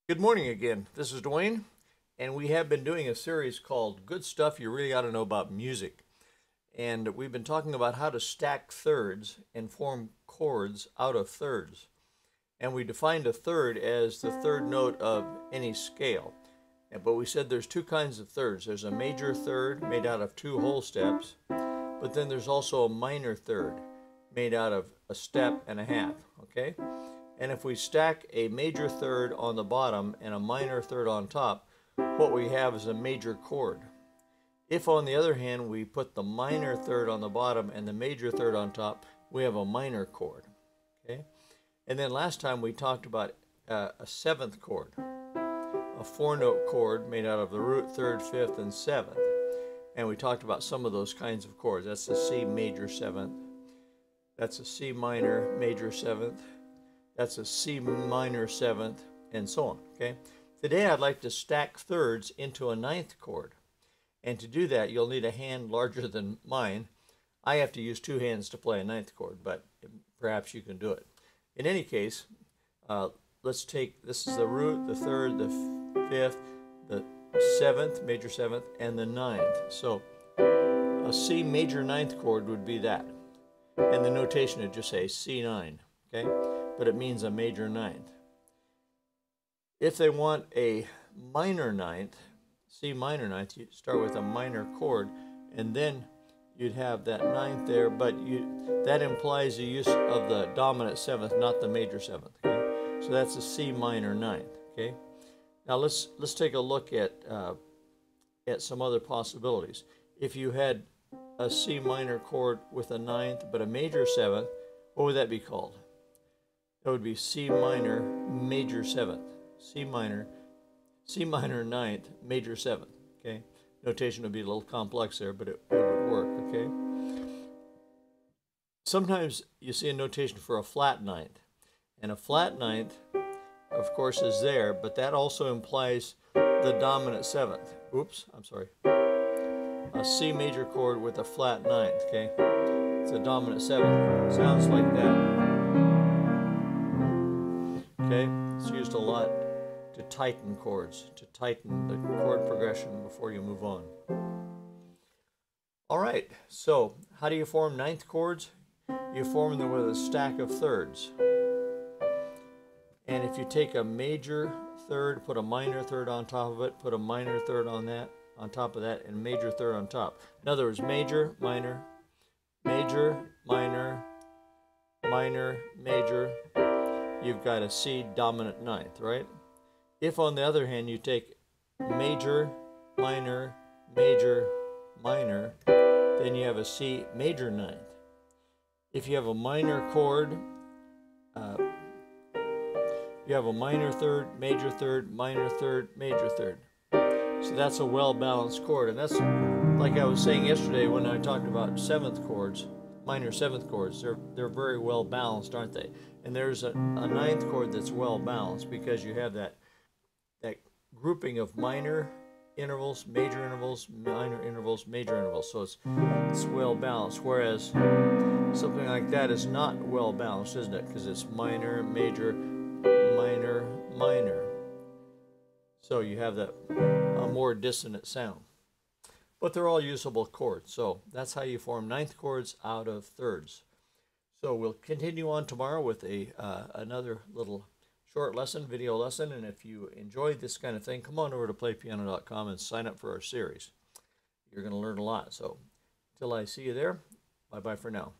Good morning again. This is Dwayne, and we have been doing a series called Good Stuff You Really Ought to Know About Music. And we've been talking about how to stack thirds and form chords out of thirds. And we defined a third as the third note of any scale. But we said there's two kinds of thirds. There's a major third made out of two whole steps, but then there's also a minor third made out of a step and a half, okay? And if we stack a major third on the bottom and a minor third on top, what we have is a major chord. If, on the other hand, we put the minor third on the bottom and the major third on top, we have a minor chord. Okay? And then last time we talked about a seventh chord, a four-note chord made out of the root, third, fifth, and seventh. And we talked about some of those kinds of chords. That's the C major seventh. That's a C minor major seventh. That's a C minor seventh, and so on, okay? Today I'd like to stack thirds into a ninth chord. And to do that, you'll need a hand larger than mine. I have to use two hands to play a ninth chord, but perhaps you can do it. In any case, let's take, this is the root, the third, the fifth, the seventh, major seventh, and the ninth. So a C major ninth chord would be that. And the notation would just say C9, okay? But it means a major ninth. If they want a minor ninth, C minor ninth, you start with a minor chord, and then you'd have that ninth there, but that implies the use of the dominant seventh, not the major seventh. Okay? So that's a C minor ninth. Okay. Now let's take a look at some other possibilities. If you had a C minor chord with a ninth, but a major seventh, what would that be called? That would be C minor major seventh. C minor ninth, major seventh. Okay, notation would be a little complex there, but it would work. Okay. Sometimes you see a notation for a flat ninth, and a flat ninth, of course, is there, but that also implies the dominant seventh. Oops, I'm sorry. A C major chord with a flat ninth. Okay, it's a dominant seventh. Sounds like that. Okay, it's used a lot to tighten chords, to tighten the chord progression before you move on. All right, so how do you form ninth chords? You form them with a stack of thirds. And if you take a major third, put a minor third on top of it, put a minor third on top of that, and major third on top. In other words, major, minor, major, minor, minor, major, you've got a C dominant ninth, right? If, on the other hand, you take major, minor, major, minor, then you have a C major ninth. If you have a minor chord, you have a minor third, major third, minor third, major third. So that's a well-balanced chord. And that's, like I was saying yesterday when I talked about seventh chords, minor seventh chords, they're very well balanced, aren't they? And there's a ninth chord that's well balanced because you have that grouping of minor intervals, major intervals, minor intervals, major intervals. So it's well balanced. Whereas something like that is not well balanced, isn't it? Because it's minor, major, minor, minor. So you have a more dissonant sound. But they're all usable chords. So that's how you form ninth chords out of thirds. So we'll continue on tomorrow with another little short lesson, video lesson. And if you enjoy this kind of thing, come on over to playpiano.com and sign up for our series. You're going to learn a lot. So until I see you there, bye-bye for now.